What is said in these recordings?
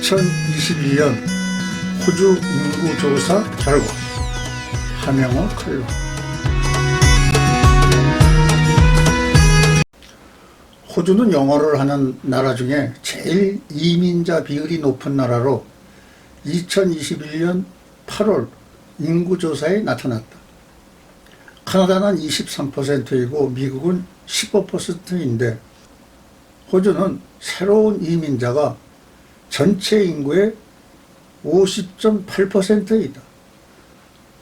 2021년 호주 인구조사 결과 한영어 칼럼. 호주는 영어를 하는 나라 중에 제일 이민자 비율이 높은 나라로 2021년 8월 인구조사에 나타났다. 카나다는 23%이고 미국은 15%인데 호주는 새로운 이민자가 전체 인구의 50.8%이다.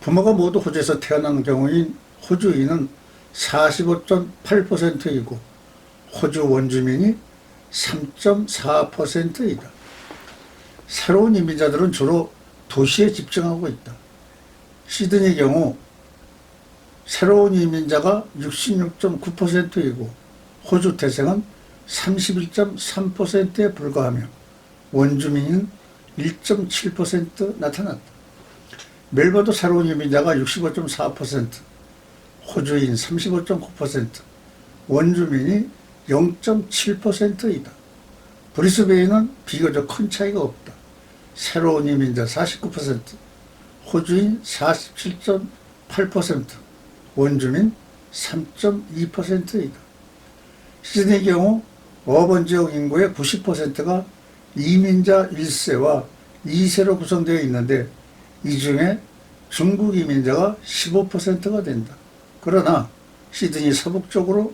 부모가 모두 호주에서 태어난 경우인 호주인은 45.8%이고 호주 원주민이 3.4%이다. 새로운 이민자들은 주로 도시에 집중하고 있다. 시드니의 경우 새로운 이민자가 66.9%이고 호주 태생은 31.3%에 불과하며 원주민은 1.7% 나타났다. 멜버도 새로운 이민자가 65.4%, 호주인 35.9%, 원주민이 0.7%이다. 브리스베인은 비교적 큰 차이가 없다. 새로운 이민자 49%, 호주인 47.8%, 원주민 3.2%이다. 시드니의 경우 어번 지역 인구의 90%가 이민자 1세와 2세로 구성되어 있는데 이 중에 중국 이민자가 15%가 된다. 그러나 시드니 서북쪽으로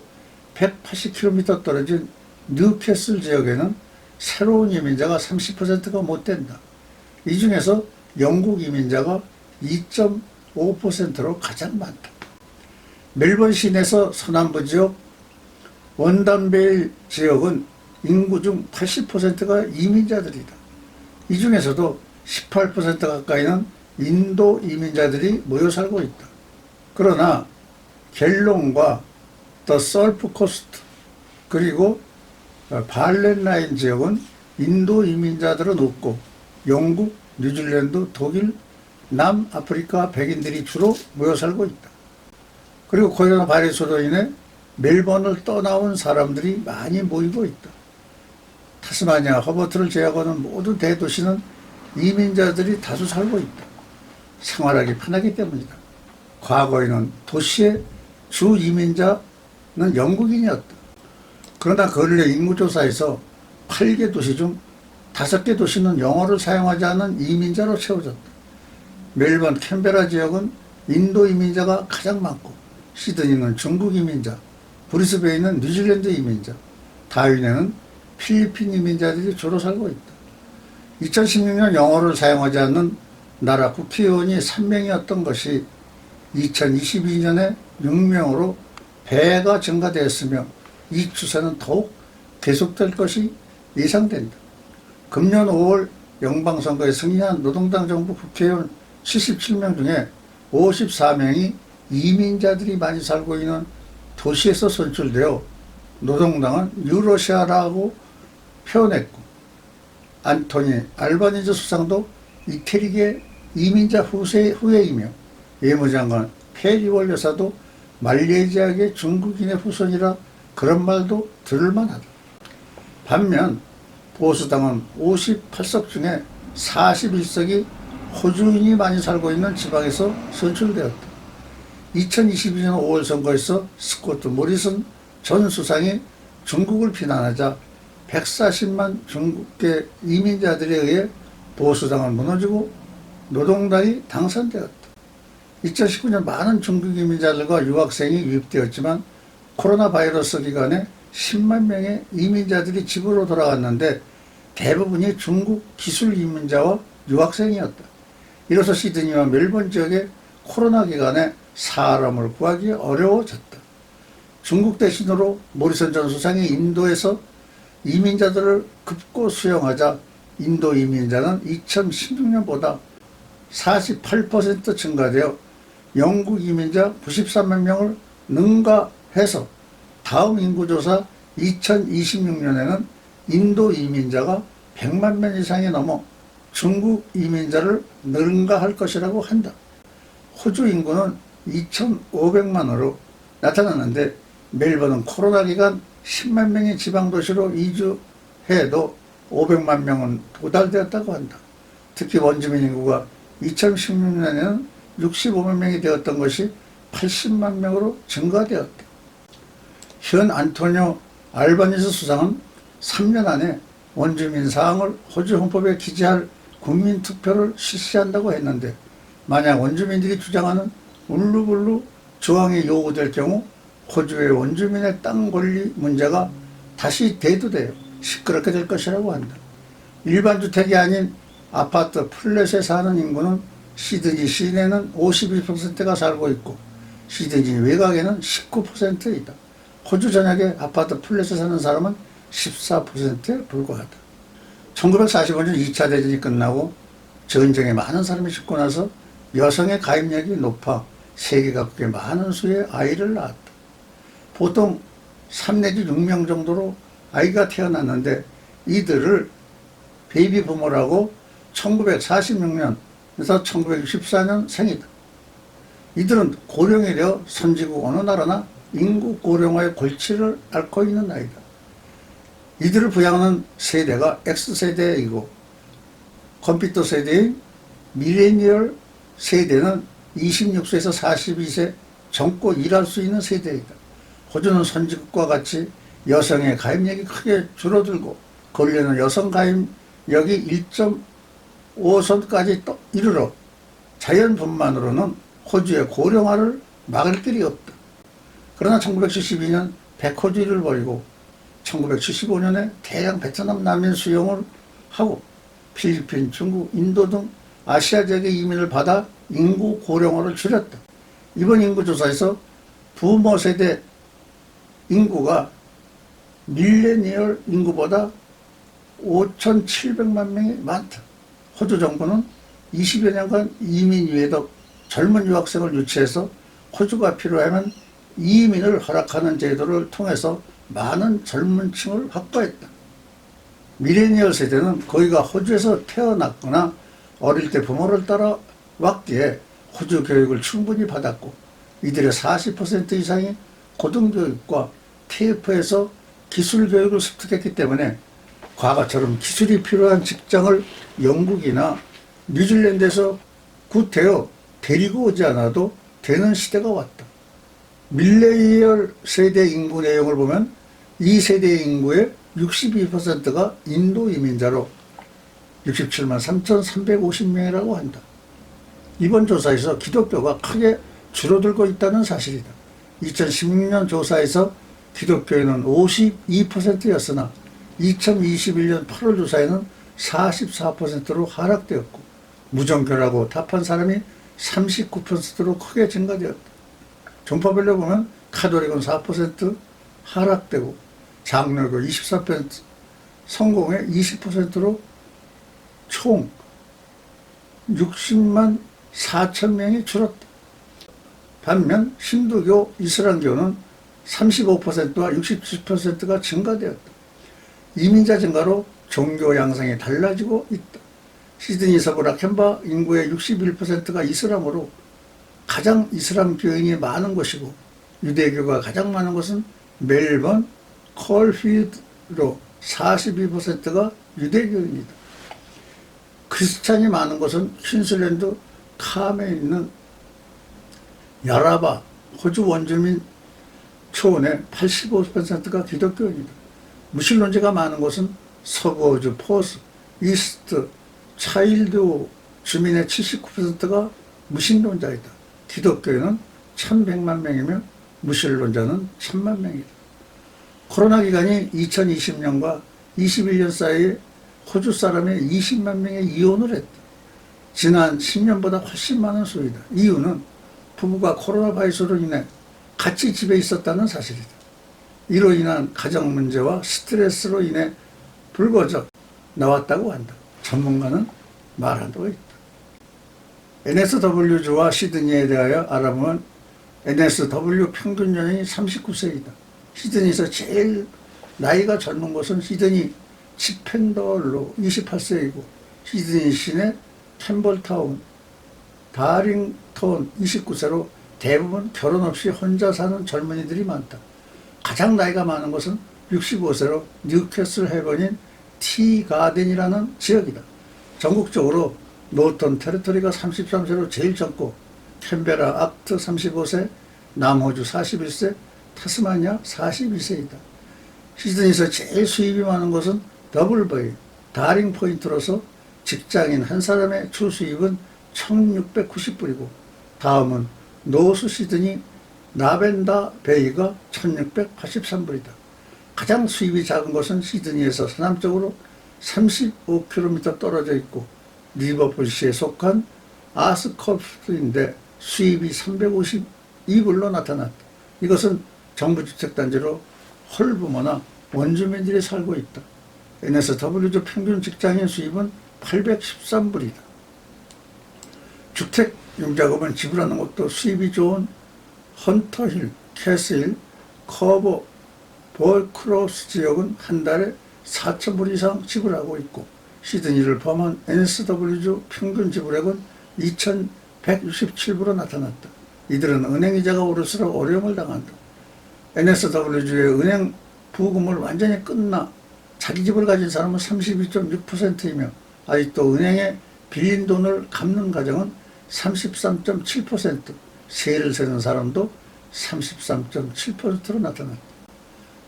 180km 떨어진 뉴캐슬 지역에는 새로운 이민자가 30%가 못 된다. 이 중에서 영국 이민자가 2.5%로 가장 많다. 멜번 시내에서 서남부 지역 원단베일 지역은 인구 중 80%가 이민자들이다. 이 중에서도 18% 가까이는 인도 이민자들이 모여 살고 있다. 그러나 갤롱과 더 설프 코스트 그리고 발렌라인 지역은 인도 이민자들은 없고 영국, 뉴질랜드, 독일, 남아프리카 백인들이 주로 모여 살고 있다. 그리고 코로나 바이러스로 인해 멜번을 떠나온 사람들이 많이 모이고 있다. 타스마니아, 허버트를 제외하고는 모든 대도시는 이민자들이 다수 살고 있다. 생활하기 편하기 때문이다. 과거에는 도시의 주 이민자는 영국인이었다. 그러나 근래 인구조사에서 8개 도시 중 5개 도시는 영어를 사용하지 않는 이민자로 채워졌다. 멜번, 캔베라 지역은 인도 이민자가 가장 많고 시드니는 중국 이민자, 브리스베인은 뉴질랜드 이민자, 다윈에는 필리핀 이민자들이 주로 살고 있다. 2016년 영어를 사용하지 않는 나라 국회의원이 3명이었던 것이 2022년에 6명으로 배가 증가되었으며 이 추세는 더욱 계속될 것이 예상된다. 금년 5월 연방선거에 승리한 노동당 정부 국회의원 77명 중에 54명이 이민자들이 많이 살고 있는 도시에서 선출되어 노동당은 유러시아라고 표현했고 안토니 알바니즈 수상도 이태리계 이민자 후예이며 외무장관 페리월 여사도 말레이시아계 중국인의 후손이라 그런 말도 들을만하다. 반면 보수당은 58석 중에 41석이 호주인이 많이 살고 있는 지방에서 선출되었다. 2022년 5월 선거에서 스코트 모리슨 전 수상이 중국을 비난하자 140만 중국계 이민자들에 의해 보수당은 무너지고 노동당이 당선되었다. 2019년 많은 중국 이민자들과 유학생이 유입되었지만 코로나 바이러스 기간에 10만 명의 이민자들이 집으로 돌아갔는데 대부분이 중국 기술 이민자와 유학생이었다. 이로써 시드니와 멜번 지역의 코로나 기간에 사람을 구하기 어려워졌다. 중국 대신으로 모리슨 전 수상이 인도에서 이민자들을 급고 수용하자 인도 이민자는 2016년보다 48% 증가되어 영국 이민자 93만 명을 능가해서 다음 인구조사 2026년에는 인도 이민자가 100만 명 이상이 넘어 중국 이민자를 능가할 것이라고 한다. 호주 인구는 2,500만으로 나타났는데 멜번은 코로나 기간 10만 명의 지방도시로 이주해도 500만 명은 도달되었다고 한다. 특히 원주민 인구가 2016년에는 65만 명이 되었던 것이 80만 명으로 증가되었다. 현 안토니오 알바니스 수상은 3년 안에 원주민 사항을 호주 헌법에 기재할 국민투표를 실시한다고 했는데, 만약 원주민들이 주장하는 울루블루 조항이 요구될 경우 호주의 원주민의 땅 권리 문제가 다시 대두되어 시끄럽게 될 것이라고 한다. 일반 주택이 아닌 아파트 플랫에 사는 인구는 시드니 시내는 52%가 살고 있고 시드니 외곽에는 19%이다. 호주 전역의 아파트 플랫에 사는 사람은 14%에 불과하다. 1945년 2차 대전이 끝나고 전쟁에 많은 사람이 죽고 나서 여성의 가입력이 높아 세계 각국에 많은 수의 아이를 낳았다. 보통 3 내지 6명 정도로 아이가 태어났는데 이들을 베이비 부모라고 1946년에서 1964년 생이다. 이들은 고령이 되어 선진국 어느 나라나 인구 고령화의 골치를 앓고 있는 나이다. 이들을 부양하는 세대가 X세대이고 컴퓨터 세대인 밀레니얼 세대는 26세에서 42세 젊고 일할 수 있는 세대이다. 호주는 선진국과 같이 여성의 가입력이 크게 줄어들고 근래는 여성 가입력이 1.5선까지 이르러 자연분만으로는 호주의 고령화를 막을 길이 없다. 그러나 1972년 백호주의를 벌이고 1975년에 대량 베트남 난민 수용을 하고 필리핀, 중국, 인도 등 아시아 지역의 이민을 받아 인구 고령화를 줄였다. 이번 인구조사에서 부모 세대 인구가 밀레니얼 인구보다 5,700만 명이 많다. 호주 정부는 20여 년간 이민 유예도 젊은 유학생을 유치해서 호주가 필요하면 이민을 허락하는 제도를 통해서 많은 젊은 층을 확보했다. 밀레니얼 세대는 거의가 호주에서 태어났거나 어릴 때 부모를 따라 왔기에 호주 교육을 충분히 받았고 이들의 40% 이상이 고등교육과 TF에서 기술교육을 습득했기 때문에 과거처럼 기술이 필요한 직장을 영국이나 뉴질랜드에서 구태여 데리고 오지 않아도 되는 시대가 왔다. 밀레니얼 세대 인구 내용을 보면 이 세대의 인구의 62%가 인도 이민자로 67만 3,350명이라고 한다. 이번 조사에서 기독교가 크게 줄어들고 있다는 사실이다. 2016년 조사에서 기독교인은 52%였으나 2021년 8월 조사에는 44%로 하락되었고 무정교라고 답한 사람이 39%로 크게 증가되었다. 종파별로 보면 카톨릭은 4% 하락되고 장로교 24%, 성공회 20%로 총 60만 4천 명이 줄었다. 반면 힌두교, 이슬람교는 35%와 67%가 증가되었다. 이민자 증가로 종교 양상이 달라지고 있다. 시드니 서부 라켄바 인구의 61%가 이슬람으로 가장 이슬람 교인이 많은 곳이고 유대교가 가장 많은 곳은 멜번, 컬필드로 42%가 유대교인이다. 크리스찬이 많은 곳은 퀸슬랜드 캄에 있는 야라바, 호주 원주민 초원의 85%가 기독교인이다. 무신론자가 많은 곳은 서부 호주 포스, 이스트, 차일드 주민의 79%가 무신론자이다. 기독교인은 1100만 명이며 무신론자는 1000만 명이다. 코로나 기간이 2020년과 21년 사이에 호주 사람의 20만 명의 이혼을 했다. 지난 10년보다 훨씬 많은 수이다. 이유는 부부가 코로나 바이러스로 인해 같이 집에 있었다는 사실이다. 이로 인한 가정 문제와 스트레스로 인해 불거져 나왔다고 한다. 전문가는 말하고 있다. NSW주와 시드니에 대하여 알아보면 NSW 평균 연령이 39세이다. 시드니에서 제일 나이가 젊은 곳은 시드니 치펜덜로 28세이고 시드니 시내 캠벌타운, 다링턴 29세로 대부분 결혼 없이 혼자 사는 젊은이들이 많다. 가장 나이가 많은 곳은 65세로 뉴캐슬 해번인 티가덴이라는 지역이다. 전국적으로 노턴 테리토리가 33세로 제일 젊고 캔베라 압트 35세, 남호주 41세, 타스마니아 42세이다. 시드니에서 제일 수입이 많은 곳은 더블베이, 다링 포인트로서 직장인 한 사람의 주 수입은 1690불이고 다음은 노스 시드니 라벤더 베이가 1683불이다. 가장 수입이 작은 곳은 시드니에서 서남쪽으로 35km 떨어져 있고 리버풀시에 속한 아스커프트인데 수입이 352불로 나타났다. 이것은 정부주택단지로 홀부모나 원주민들이 살고 있다. NSW주 평균 직장인 수입은 813불이다. 주택 융자금을 지불하는 것도 수입이 좋은 헌터힐, 캐슬, 커버, 볼크로스 지역은 한 달에 4,000불 이상 지불하고 있고 시드니를 포함한 NSW주 평균 지불액은 2,167불로 나타났다. 이들은 은행이자가 오를수록 어려움을 당한다. NSW주의 은행 부금을 완전히 끝나 자기 집을 가진 사람은 32.6%이며 아직도 은행에 빌린 돈을 갚는 가정은 33.7%, 세를 세는 사람도 33.7%로 나타났다.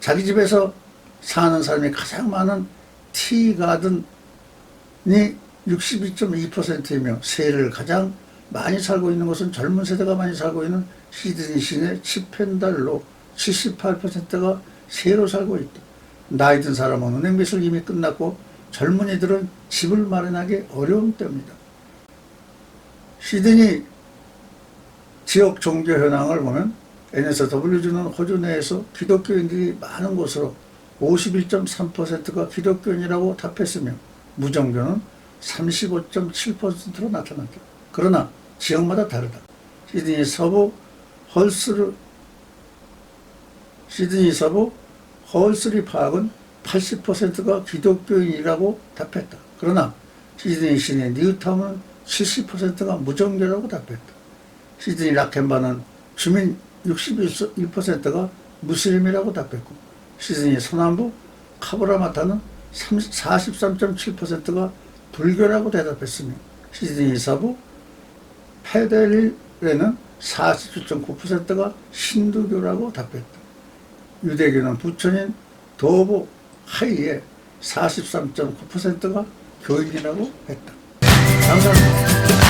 자기 집에서 사는 사람이 가장 많은 티가든이 62.2%이며 세를 가장 많이 살고 있는 것은 젊은 세대가 많이 살고 있는 시드니 시내 치펜달로 78%가 세로 살고 있다. 나이 든 사람은 은행 빚을 이미 끝났고 젊은이들은 집을 마련하기 어려움 때문이다. 시드니 지역 종교 현황을 보면 NSW주는 호주 내에서 기독교인들이 많은 곳으로 51.3%가 기독교인이라고 답했으며 무종교는 35.7%로 나타났다. 그러나 지역마다 다르다. 시드니 서부 헐스리 파악은 80%가 기독교인이라고 답했다. 그러나 시드니 시내 뉴타운은 70%가 무종교라고 답했다. 시드니 라켄바는 주민 61%가 무슬림이라고 답했고 시드니 서남부 카브라마타는 43.7%가 불교라고 대답했으며 시드니 서부 페데릴에는 47.9%가 신두교라고 답했다. 유대교는 부천인 도보 하이에 43.9%가 교인이라고 했다. 감사합니다.